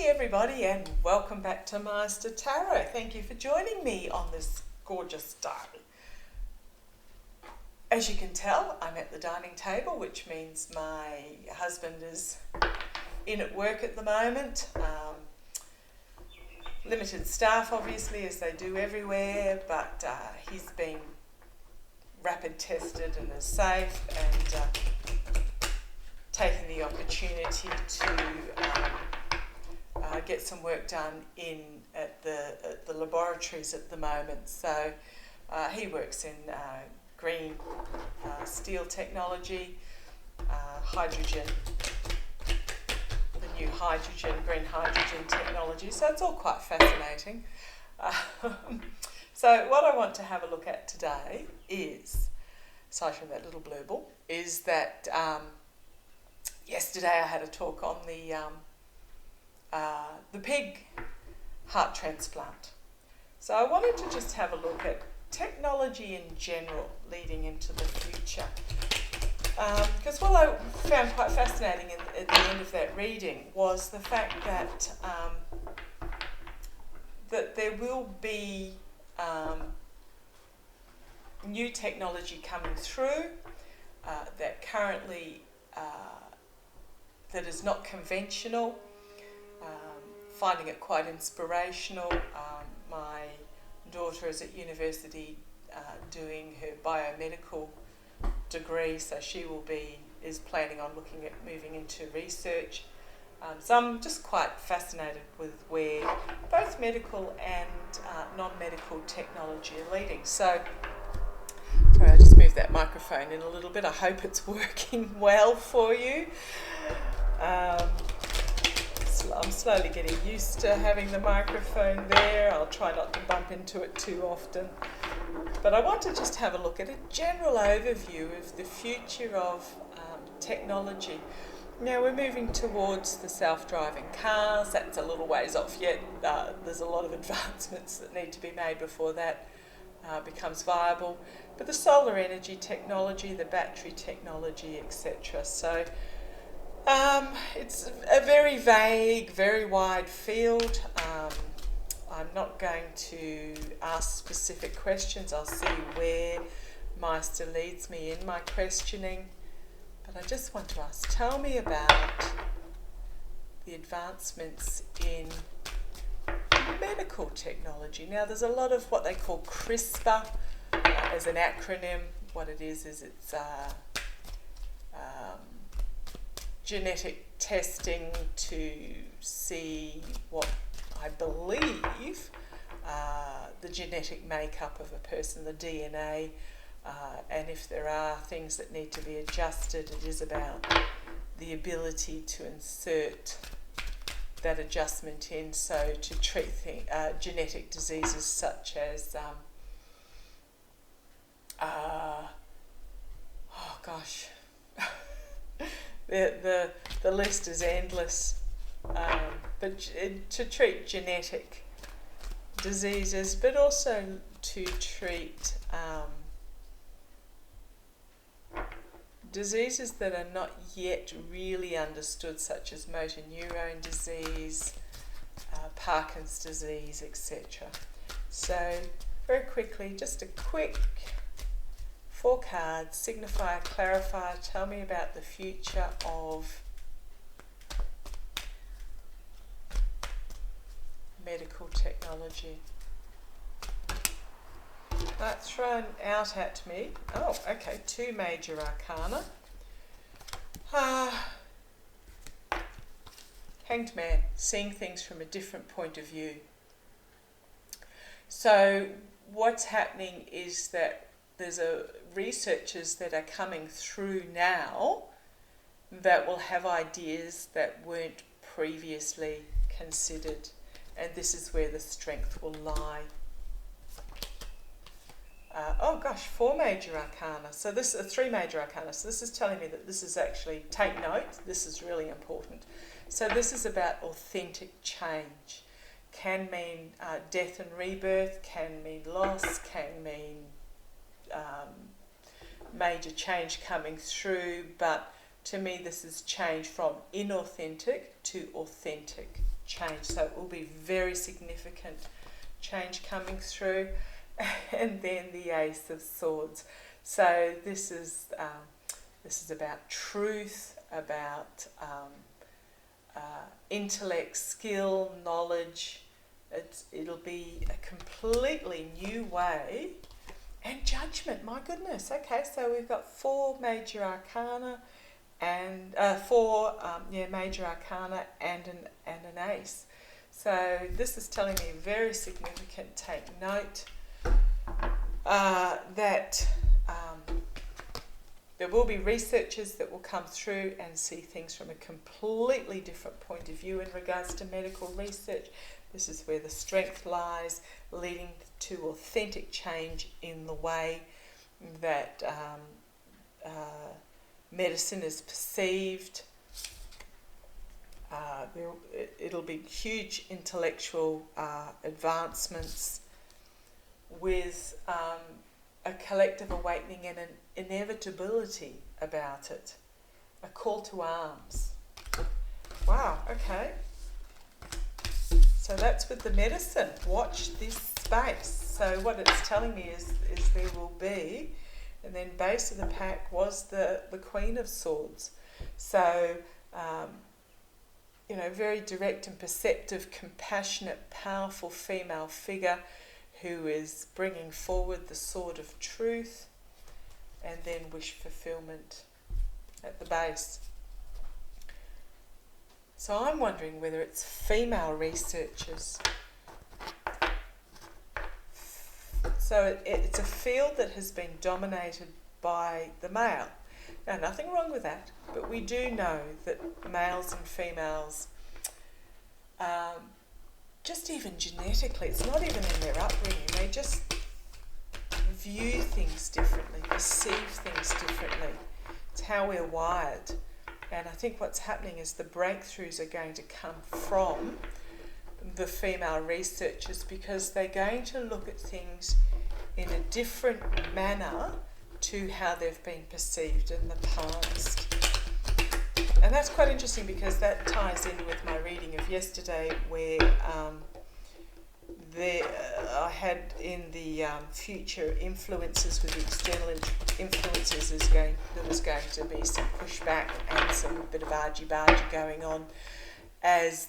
everybody, and welcome back to Master Tarot. Thank you for joining me on this gorgeous day. As you can tell, I'm at the dining table, which means my husband is in at work at the moment. Limited staff, obviously, as they do everywhere, but he's been rapid tested and is safe, and taking the opportunity to get some work done at the laboratories at the moment. So he works in green steel technology, hydrogen, the new green hydrogen technology. So it's all quite fascinating. So what I want to have a look at today is, aside from that little blurble, is that yesterday I had a talk on the pig heart transplant. So I wanted to just have a look at technology in general leading into the future. Because what I found quite fascinating at the end of that reading was the fact that that there will be new technology coming through that currently that is not conventional. Finding it quite inspirational. My daughter is at university doing her biomedical degree, so she is planning on looking at moving into research. So I'm just quite fascinated with where both medical and non-medical technology are leading. So, sorry, I just moved that microphone in a little bit. I hope it's working well for you. I'm slowly getting used to having the microphone there. I'll try not to bump into it too often. But I want to just have a look at a general overview of the future of technology. Now we're moving towards the self-driving cars. That's a little ways off yet. There's a lot of advancements that need to be made before that becomes viable. But the solar energy technology, the battery technology, etc. So it's a very vague, very wide field. I'm not going to ask specific questions. I'll see where Meister leads me in my questioning. But I just want to ask, tell me about the advancements in medical technology. Now, there's a lot of what they call CRISPR as an acronym. What it is it's genetic testing to see what I believe the genetic makeup of a person, the DNA, and if there are things that need to be adjusted, it is about the ability to insert that adjustment in, so to treat genetic diseases such as the list is endless, but to treat genetic diseases, but also to treat diseases that are not yet really understood, such as motor neurone disease, Parkinson's disease, etc. So very quickly, just a quick 4 cards, signifier, clarifier. Tell me about the future of medical technology. That's thrown out at me. Oh, okay, 2 major arcana. Hanged Man, seeing things from a different point of view. So what's happening is that there's researchers that are coming through now that will have ideas that weren't previously considered, and this is where the strength will lie. 4 major arcana. So this are 3 major arcana. So this is telling me that this is actually, take note, this is really important. So this is about authentic change. Can mean death and rebirth, can mean loss, can mean major change coming through, but to me this is change from inauthentic to authentic change. So it will be very significant change coming through. And then the Ace of Swords. So this is about truth, about intellect, skill, knowledge. It'll be a completely new way. And judgment, my goodness. Okay, so we've got 4 major arcana and major arcana and an ace. So this is telling me very significant. Take note that there will be researchers that will come through and see things from a completely different point of view in regards to medical research. This is where the strength lies, leading to authentic change in the way that medicine is perceived. It'll be huge intellectual advancements with a collective awakening and an inevitability about it. A call to arms. Wow, okay. So that's with the medicine. Watch this space. So what it's telling me is there will be, and then base of the pack was the Queen of Swords. So, very direct and perceptive, compassionate, powerful female figure who is bringing forward the sword of truth, and then wish fulfillment at the base. So I'm wondering whether it's female researchers. So it's a field that has been dominated by the male. Now, nothing wrong with that, but we do know that males and females, just even genetically, it's not even in their upbringing, they just view things differently, perceive things differently. It's how we're wired. And I think what's happening is the breakthroughs are going to come from the female researchers, because they're going to look at things in a different manner to how they've been perceived in the past. And that's quite interesting, because that ties in with my reading of yesterday, where I had in the future influences with the external influences there was going to be some pushback and some bit of argy-bargy going on, as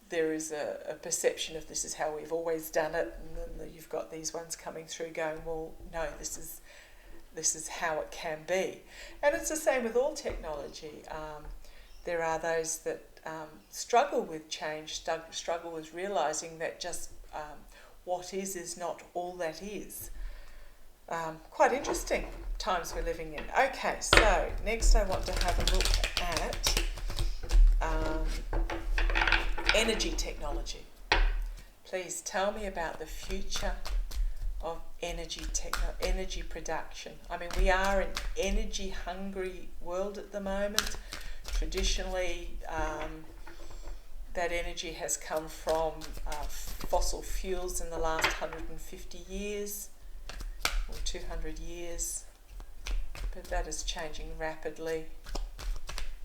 there is a perception of this is how we've always done it, and then you've got these ones coming through going, well, no, this is how it can be. And it's the same with all technology. There are those that struggle with change, struggle with realising that just what is not all that is. Quite interesting times we're living in. Okay, so next I want to have a look at energy technology. Please tell me about the future of energy production. I mean, we are an energy hungry world at the moment. Traditionally, that energy has come from fossil fuels in the last 150 years or 200 years, but that is changing rapidly.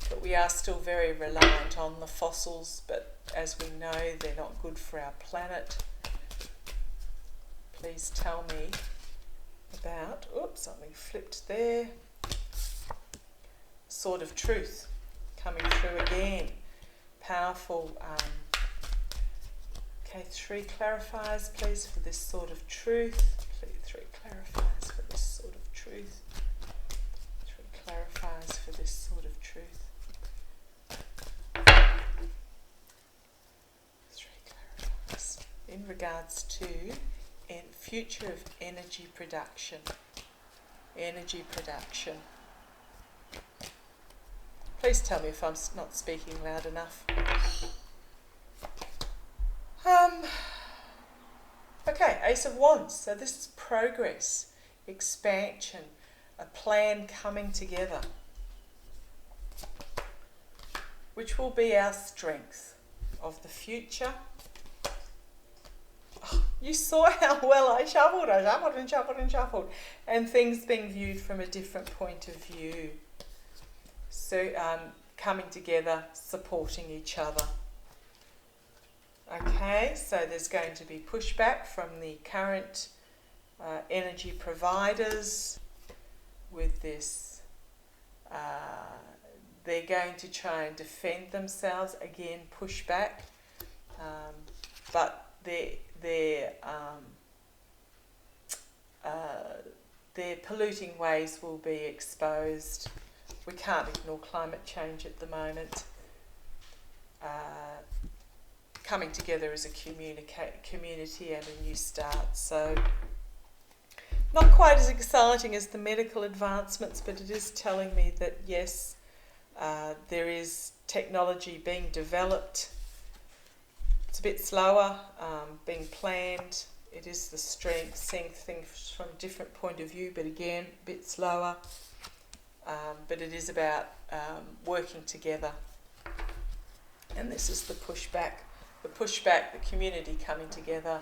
But we are still very reliant on the fossils, but as we know, they're not good for our planet. Please tell me about, something flipped there. Sword of Truth coming through again. Powerful. Okay, 3 clarifiers, please, for this Sword of Truth. Please, 3 clarifiers for this Sword of Truth. 3 clarifiers for this Sword of Truth. 3 clarifiers in regards to future of energy production. Energy production. Please tell me if I'm not speaking loud enough. Okay, Ace of Wands. So this is progress, expansion, a plan coming together, which will be our strength of the future. You saw how well I shuffled and shuffled, and things being viewed from a different point of view. So coming together, supporting each other. Okay, so there's going to be pushback from the current energy providers with this. They're going to try and defend themselves, again, pushback, but their polluting ways will be exposed. We can't ignore climate change at the moment. Coming together as a community and a new start. So not quite as exciting as the medical advancements, but it is telling me that yes, there is technology being developed. It's a bit slower, being planned. It is the strength, seeing things from a different point of view, but again, a bit slower. But it is about working together. And this is the pushback, the community coming together.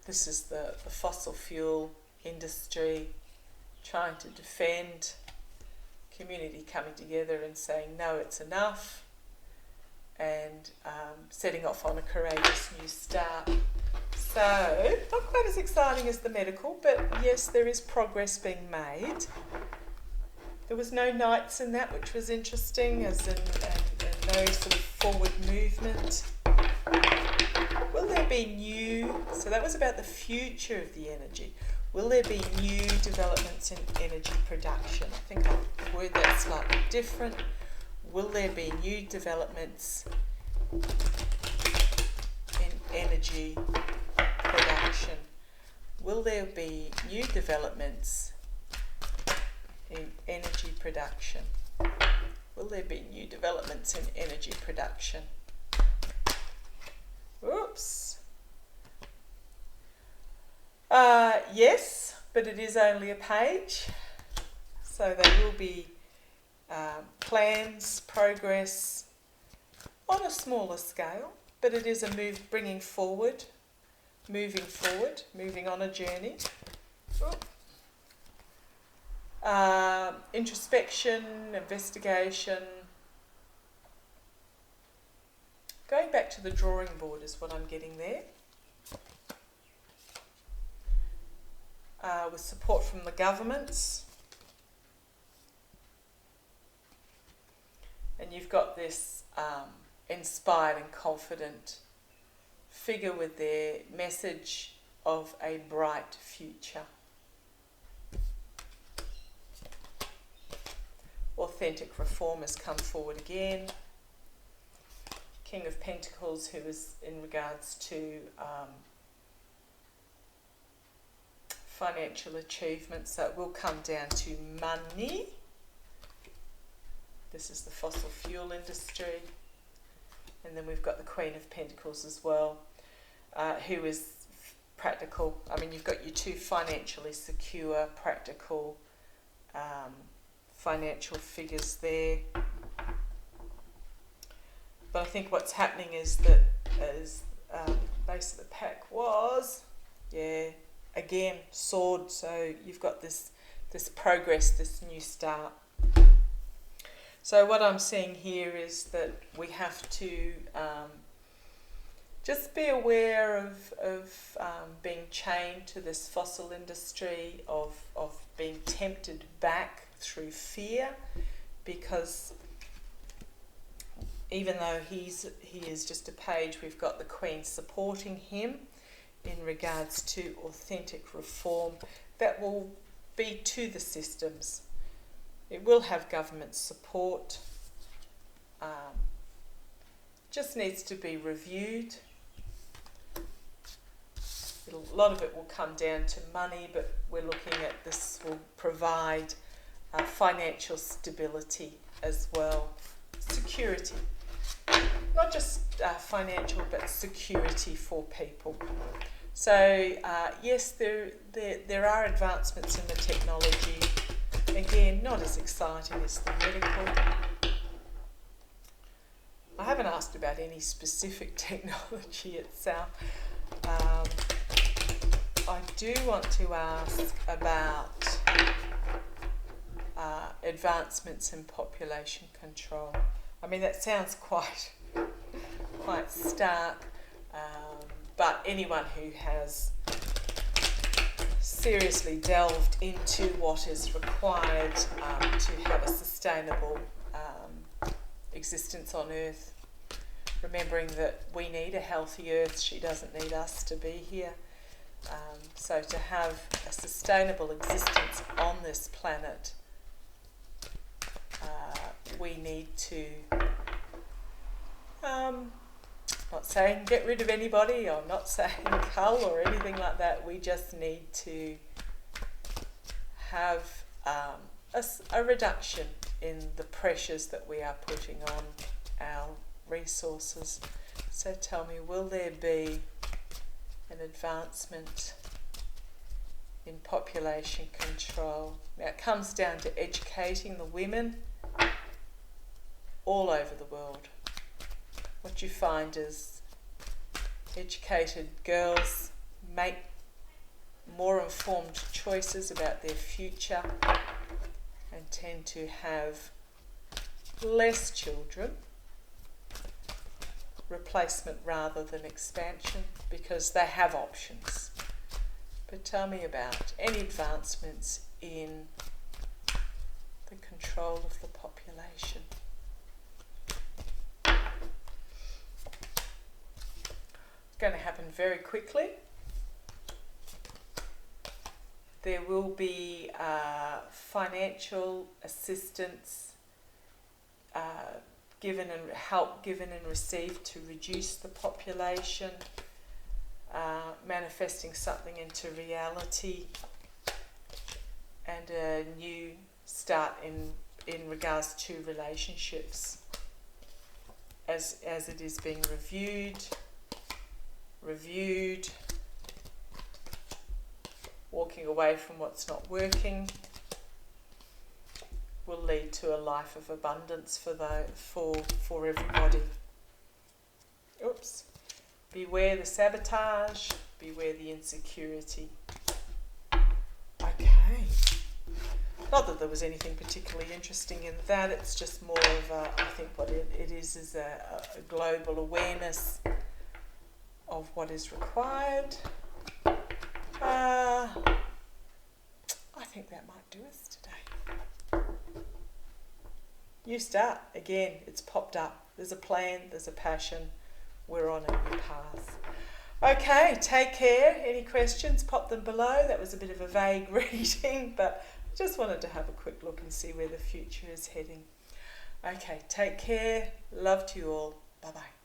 This is the fossil fuel industry trying to defend, community coming together and saying, no, it's enough, and setting off on a courageous new start. So, not quite as exciting as the medical, but yes, there is progress being made. There was no knights in that, which was interesting, as in and no sort of forward movement. Will there be new, so that was about the future of the energy. Will there be new developments in energy production? I think I'll word that slightly different. Will there be new developments in energy production? Will there be new developments in energy production? Will there be new developments in energy production? Oops. Yes, but it is only a page. So there will be plans, progress on a smaller scale, but it is a moving forward, moving on a journey. Introspection, investigation. Going back to the drawing board is what I'm getting there. With support from the governments. And you've got this inspired and confident figure with their message of a bright future. Authentic reformers come forward again. King of Pentacles, who is in regards to financial achievements, so it will come down to money. This is the fossil fuel industry. And then we've got the Queen of Pentacles as well, who is practical. I mean, you've got your two financially secure, practical financial figures there. But I think what's happening is that as base of the pack was, again, sword. So you've got this progress, this new start. So what I'm seeing here is that we have to just be aware of being chained to this fossil industry, of being tempted back through fear, because even though he is just a page, we've got the Queen supporting him in regards to authentic reform that will be to the systems. It will have government support. Just needs to be reviewed. A lot of it will come down to money, but we're looking at this will provide financial stability as well. Security. Not just financial, but security for people. So yes, there are advancements in the technology. Again, not as exciting as the medical. I haven't asked about any specific technology itself. I do want to ask about advancements in population control. I mean, that sounds quite stark, but anyone who has seriously delved into what is required to have a sustainable existence on Earth, remembering that we need a healthy Earth, she doesn't need us to be here. So to have a sustainable existence on this planet, we need to, not saying get rid of anybody, I'm not saying cull or anything like that, we just need to have a reduction in the pressures that we are putting on our resources. So tell me, will there be an advancement in population control? Now it comes down to educating the women all over the world. What you find is educated girls make more informed choices about their future and tend to have less children, replacement rather than expansion, because they have options. But tell me about any advancements in the control of the population. It's going to happen very quickly. There will be financial assistance given and help given and received to reduce the population, manifesting something into reality, and a new start in regards to relationships as it is being reviewed, walking away from what's not working will lead to a life of abundance for everybody. Oops. Beware the sabotage, beware the insecurity. Okay. Not that there was anything particularly interesting in that, it's just more of I think what it is a global awareness of what is required. I think that might do us today. You start. Again, it's popped up. There's a plan, there's a passion. We're on a new path. Okay, take care. Any questions, pop them below. That was a bit of a vague reading, but I just wanted to have a quick look and see where the future is heading. Okay, take care. Love to you all. Bye-bye.